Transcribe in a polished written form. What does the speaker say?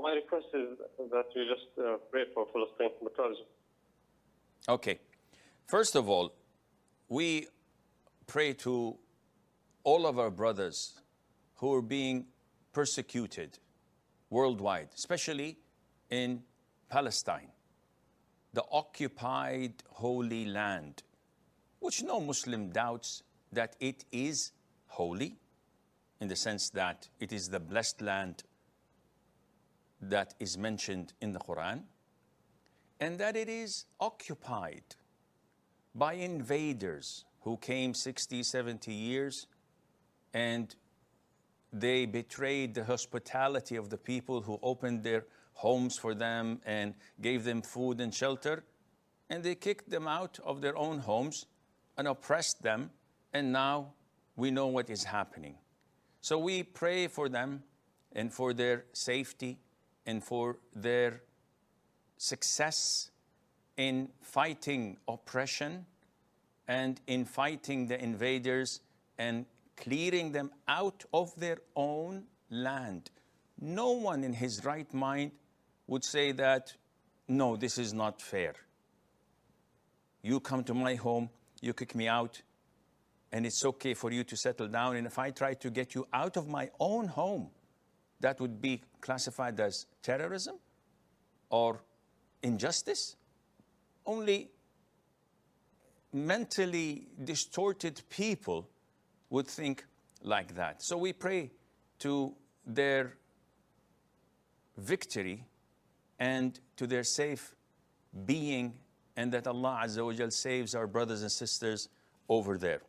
my request is that you just pray for Palestine because... Okay. First of all, we pray to all of our brothers who are being persecuted worldwide, especially in Palestine, the occupied Holy Land, which no Muslim doubts that it is holy, in the sense that it is the blessed land that is mentioned in the Quran, and that it is occupied by invaders who came 60, 70 years, and they betrayed the hospitality of the people who opened their homes for them and gave them food and shelter, and they kicked them out of their own homes and oppressed them, and now we know what is happening. So we pray for them and for their safety and for their success in fighting oppression and in fighting the invaders and clearing them out of their own land. No one in his right mind would say that, no, this is not fair. You come to my home, you kick me out, and it's okay for you to settle down. And if I try to get you out of my own home, that would be classified as terrorism or injustice. Only mentally distorted people would think like that. So we pray to their victory and to their safe being, and that Allah Azza wa Jal saves our brothers and sisters over there.